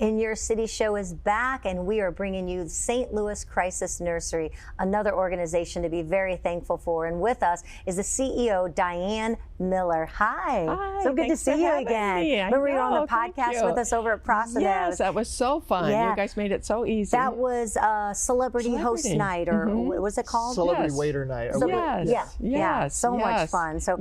in Your City show is back, and we are bringing you St. Louis Crisis Nursery, another organization to be very thankful for. And with us is the CEO, Dianne Mueller. Hi. Hi, So good to see you again. Remember you were on the podcast with us over at Procedev. Yes, that was so fun. Yeah. You guys made it so easy. That was Celebrity Host Night, or what was it called? Celebrity Waiter Night. So much fun. So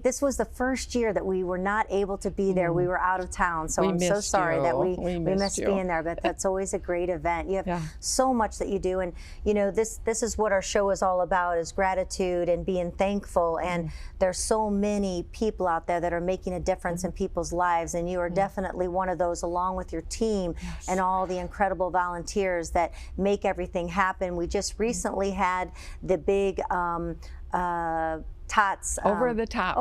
this was the first year that we were not able to be there. We were out of town, so I'm so sorry that we missed being there, but that's always a great event. You have so much that you do, and you know, this is what our show is all about, is gratitude and being thankful. And there's so many people out there that are making a difference in people's lives, and you are definitely one of those, along with your team and all the incredible volunteers that make everything happen. We just recently had the big Tots. Over the top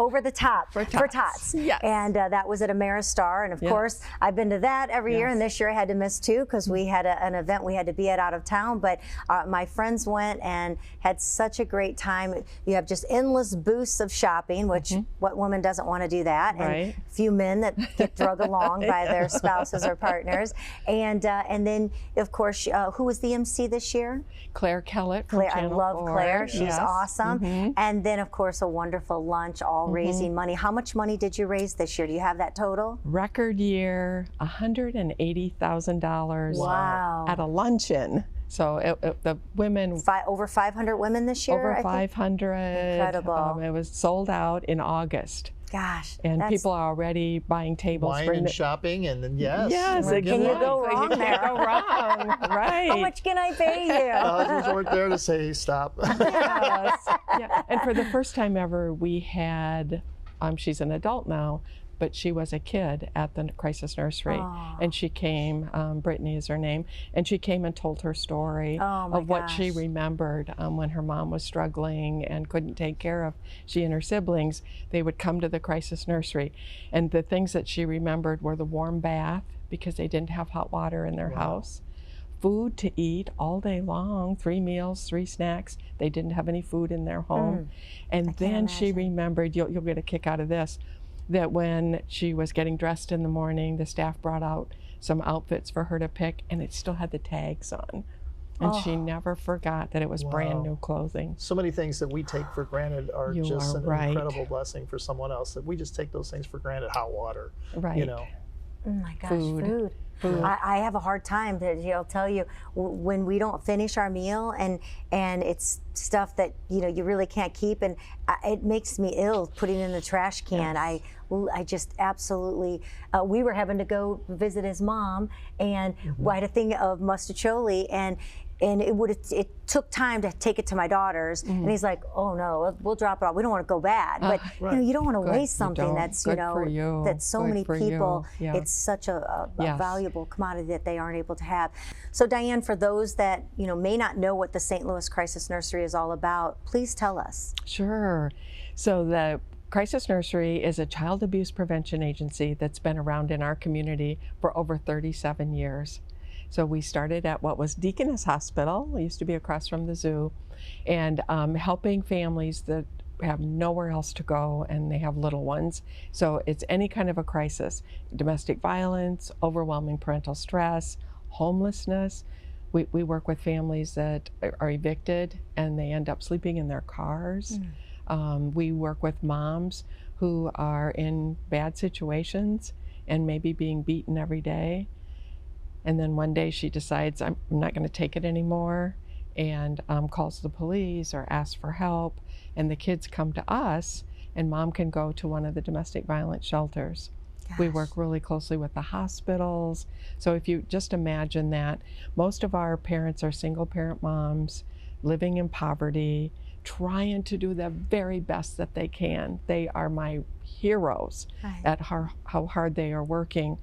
for Tots. Yes. And that was at Ameristar. And of course, I've been to that every year, and this year I had to miss two because we had an event we had to be at out of town. But my friends went and had such a great time. You have just endless booths of shopping, which what woman doesn't want to do that? And a few men that get drug along by their spouses or partners. And then, of course, who was the MC this year? Claire Kellett. Claire, I love Claire. She's awesome. And then, of course, a wonderful lunch, all raising money. How much money did you raise this year? Do you have that total? Record year, $180,000. Wow. At a luncheon. So the women... over 500 women this year? Over 500. Incredible. It was sold out in August. Gosh. And people are already buying tables. Wine and shopping, and then Can you go wrong there? Go wrong, right. How much can I pay you? Others weren't there to say stop. Yes. And for the first time ever, we had, she's an adult now, but she was a kid at the Crisis Nursery. And she came, Brittany is her name, and she came and told her story of what she remembered when her mom was struggling and couldn't take care of she and her siblings. They would come to the Crisis Nursery. And the things that she remembered were the warm bath, because they didn't have hot water in their house. Food to eat all day long, 3 meals, 3 snacks. They didn't have any food in their home. And then she remembered, you'll get a kick out of this, that when she was getting dressed in the morning, the staff brought out some outfits for her to pick, and it still had the tags on. And she never forgot that it was brand new clothing. So many things that we take for granted are just an incredible blessing for someone else, that we just take those things for granted. Hot water, you know. Oh my gosh, food. I have a hard time to tell you when we don't finish our meal, and it's stuff that you really can't keep, and it makes me ill putting it in the trash can. I just absolutely. We were having to go visit his mom, and I had a thing of mustacholi, and it took time to take it to my daughter's, and he's like, "Oh no, we'll drop it off. We don't want to go bad, but you don't want to waste something that's that's so many people. It's such a valuable commodity that they aren't able to have." So Dianne, for those that may not know what the St. Louis Crisis Nursery is all about, please tell us. Sure. So the Crisis Nursery is a child abuse prevention agency that's been around in our community for over 37 years. So we started at what was Deaconess Hospital, it used to be across from the zoo, and helping families that have nowhere else to go and they have little ones. So it's any kind of a crisis: domestic violence, overwhelming parental stress, homelessness. We work with families that are evicted and they end up sleeping in their cars. We work with moms who are in bad situations and maybe being beaten every day. And then one day she decides, I'm not going to take it anymore, and calls the police or asks for help. And the kids come to us, and mom can go to one of the domestic violence shelters. We work really closely with the hospitals. So if you just imagine that, most of our parents are single parent moms living in poverty, trying to do the very best that they can. They are my heroes at how hard they are working.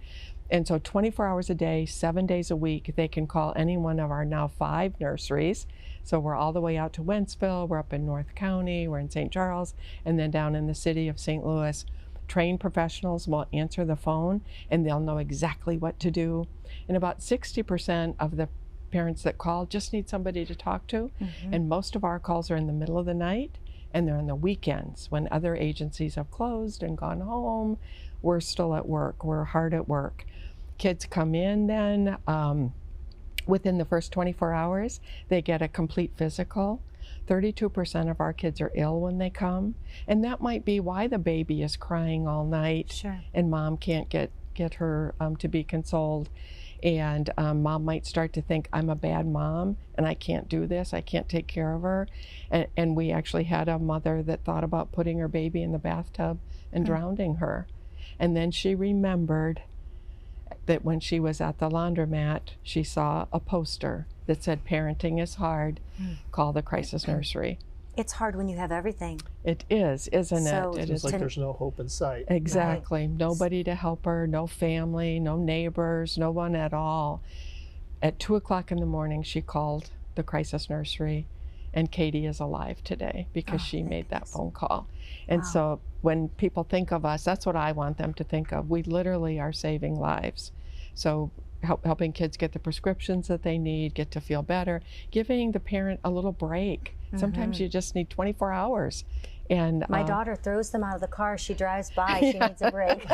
And so 24 hours a day, 7 days a week, they can call any one of our now 5 nurseries. So we're all the way out to Wentzville, we're up in North County, we're in St. Charles, and then down in the city of St. Louis. Trained professionals will answer the phone, and they'll know exactly what to do. And about 60% of the parents that call just need somebody to talk to. And most of our calls are in the middle of the night, and they're on the weekends when other agencies have closed and gone home. We're still at work, we're hard at work. kids come in then, within the first 24 hours, they get a complete physical. 32% of our kids are ill when they come, and that might be why the baby is crying all night. Sure. And mom can't get her to be consoled. And mom might start to think, I'm a bad mom and I can't do this, I can't take care of her. And we actually had a mother that thought about putting her baby in the bathtub and drowning her. And then she remembered that when she was at the laundromat, she saw a poster that said, parenting is hard, call the crisis nursery. It's hard when you have everything. It is, isn't So it? It It's is. like there's no hope in sight. Exactly. Right. Nobody to help her, no family, no neighbors, no one at all. At 2 o'clock in the morning, she called the crisis nursery, and Katie is alive today because she made that phone call. And so when people think of us, that's what I want them to think of. We literally are saving lives. So helping kids get the prescriptions that they need, get to feel better, giving the parent a little break. Sometimes you just need 24 hours. And my daughter throws them out of the car. She drives by. She needs a break.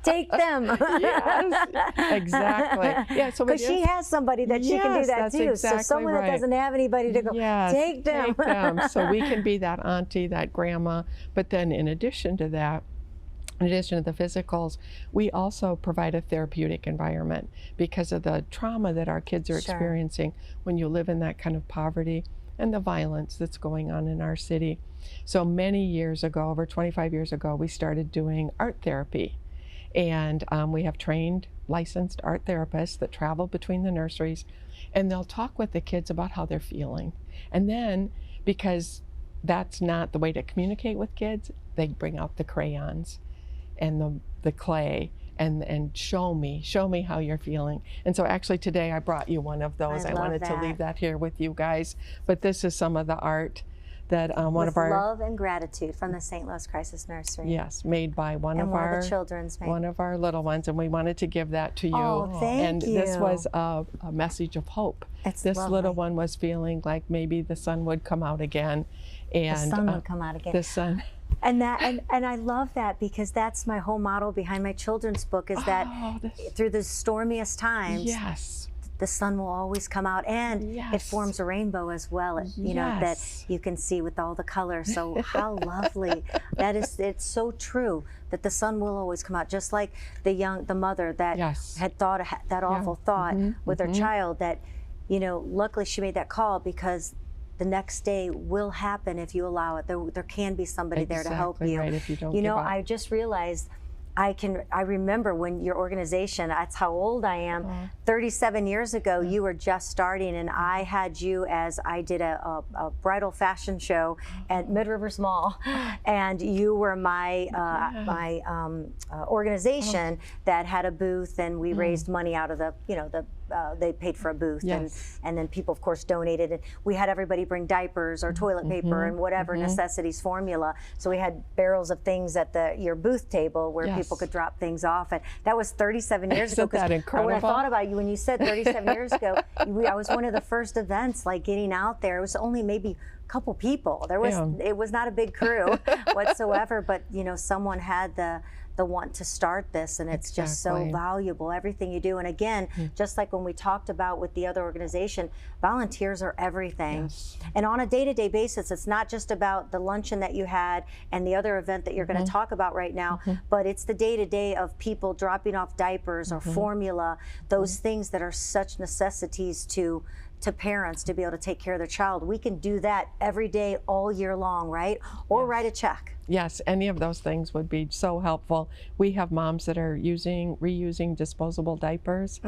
Take them. Yes, exactly. Yeah, so because she has somebody that she can do that too. Exactly so someone that doesn't have anybody to go, take them. Take them. So we can be that auntie, that grandma. But then in addition to that, in addition to the physicals, we also provide a therapeutic environment because of the trauma that our kids are experiencing when you live in that kind of poverty and the violence that's going on in our city. So many years ago, over 25 years ago, we started doing art therapy. And we have trained, licensed art therapists that travel between the nurseries, and they'll talk with the kids about how they're feeling. And then, because that's not the way to communicate with kids, they bring out the crayons and the clay and show me how you're feeling. And so actually today I brought you one of those. I wanted to leave that here with you guys. But this is some of the art that one of our love and gratitude from the St. Louis Crisis Nursery. Yes, made by one of the children's one of our little ones, and we wanted to give that to you. Oh, thank you. And this was a message of hope. It's this lovely. Little one was feeling like maybe the sun would come out again, and the sun would come out again. The sun. And I love that because that's my whole model behind my children's book is that through the stormiest times, the sun will always come out, and it forms a rainbow as well, you know, that you can see with all the colors. So how lovely. That is, it's so true that the sun will always come out, just like the mother that had thought that awful thought with her child that, you know, luckily she made that call because the next day will happen if you allow it. There can be somebody there to help you. Right, if you don't you know, give up. I just realized I remember when your organization, that's how old I am, 37 years ago, you were just starting, and I had you as I did a bridal fashion show at Mid-Rivers Mall, and you were my organization that had a booth, and we raised money out of the, you know, they paid for a booth, and then people, of course, donated, and we had everybody bring diapers or toilet paper and whatever necessities formula. So we had barrels of things at your booth table where people could drop things off, and that was 37 years ago. Isn't that incredible? When I thought about you, when you said 37 years ago, I was one of the first events, like getting out there. It was only maybe a couple people. It was not a big crew whatsoever, but you know, someone had the want to start this, and it's just so valuable, everything you do. And again, just like when we talked about with the other organization, volunteers are everything. And on a day-to-day basis, it's not just about the luncheon that you had and the other event that you're going to talk about right now, but it's the day-to-day of people dropping off diapers or formula, those things that are such necessities to parents to be able to take care of their child. We can do that every day, all year long, right? Or write a check. Yes, any of those things would be so helpful. We have moms that are reusing disposable diapers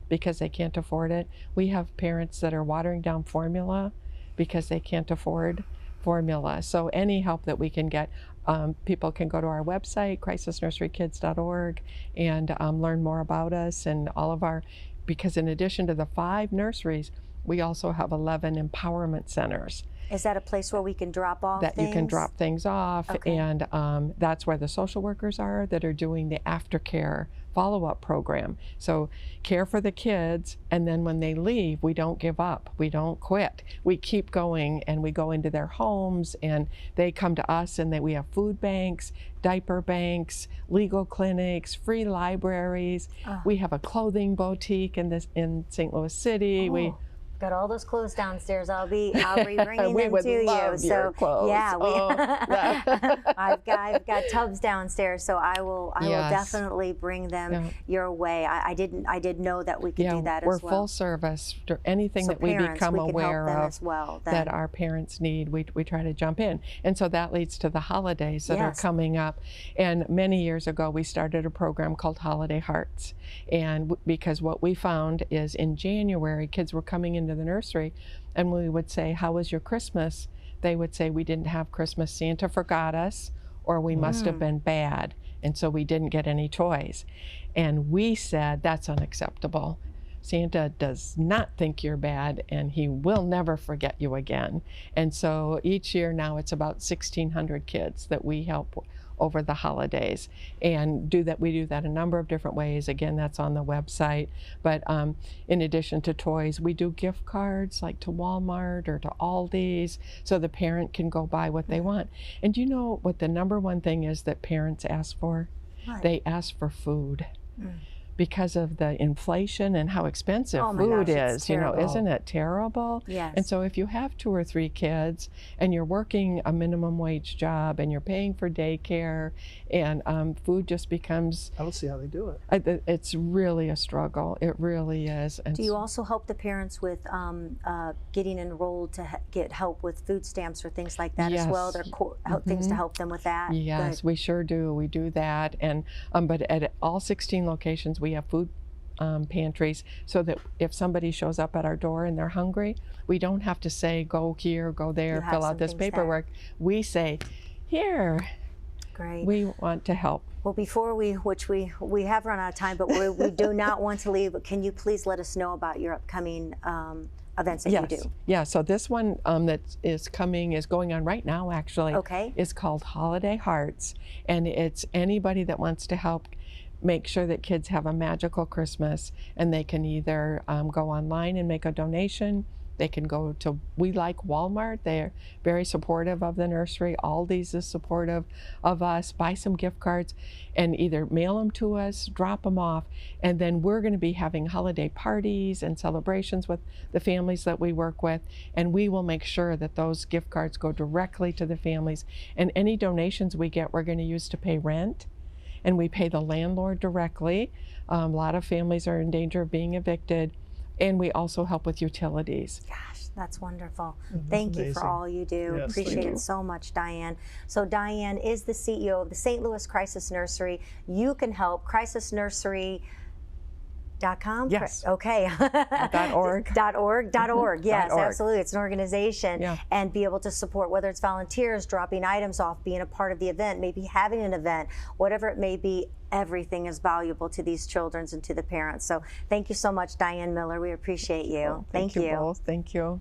because they can't afford it. We have parents that are watering down formula because they can't afford formula. So any help that we can get, people can go to our website, crisisnurserykids.org, and learn more about us and all of our, because in addition to the 5 nurseries, we also have 11 empowerment centers. Is that a place where we can drop off things? You can drop things off, and that's where the social workers are that are doing the aftercare follow-up program. So care for the kids, and then when they leave, we don't give up. We don't quit. We keep going, and we go into their homes, and they come to us, and we have food banks, diaper banks, legal clinics, free libraries. We have a clothing boutique in St. Louis City. We got all those clothes downstairs. I'll be bringing them to you. Your clothes. Yeah, I've got tubs downstairs, so I will definitely bring them your way. I did know that we could do that as well. We're full service. Anything that we become aware of that our parents need, we try to jump in. And so that leads to the holidays that are coming up. And many years ago, we started a program called Holiday Hearts. And because what we found is in January, kids were coming into the nursery, and we would say, "How was your Christmas?" They would say, "We didn't have Christmas. Santa forgot us, or we must have been bad, and so we didn't get any toys." And we said, "That's unacceptable. Santa does not think you're bad, and he will never forget you again." And so each year now it's about 1,600 kids that we help over the holidays, and we do that a number of different ways. Again, that's on the website. But in addition to toys, we do gift cards like to Walmart or to Aldi's, so the parent can go buy what they want. And you know what the number one thing is that parents ask for? What? They ask for food. Because of the inflation and how expensive food is, isn't it terrible? Yes. And so if you have 2 or 3 kids and you're working a minimum wage job and you're paying for daycare, and food just becomes... I don't see how they do it. It's really a struggle. It really is. And do you also help the parents with getting enrolled to get help with food stamps or things like that as well? There are things to help them with that? Yes, we sure do. We do that. And but at all 16 locations, we have food pantries, so that if somebody shows up at our door and they're hungry, we don't have to say, "Go here, go there, fill out this paperwork." We say, "Here." Great. We want to help. Well, before we have run out of time, but we do not want to leave, but can you please let us know about your upcoming events that you do? Yeah, so this one that is going on right now, actually, is called Holiday Hearts, and it's anybody that wants to help make sure that kids have a magical Christmas, and they can either go online and make a donation. They can go to, we like Walmart, they're very supportive of the nursery. Aldi's is supportive of us. Buy some gift cards and either mail them to us, drop them off, and then we're going to be having holiday parties and celebrations with the families that we work with, and we will make sure that those gift cards go directly to the families, and any donations we get we're going to use to pay rent, and we pay the landlord directly. A lot of families are in danger of being evicted. And we also help with utilities. Gosh, that's wonderful. Thank you for all you do. Yes, appreciate it so much, Dianne. So Dianne is the CEO of the St. Louis Crisis Nursery. You can help crisisnursery.com? Yes. Okay. .org. .org. Yes, .org. Absolutely. It's an organization. Yeah. And be able to support, whether it's volunteers, dropping items off, being a part of the event, maybe having an event, whatever it may be. Everything is valuable to these children and to the parents. So thank you so much, Dianne Mueller. We appreciate you. Thank you both. Thank you.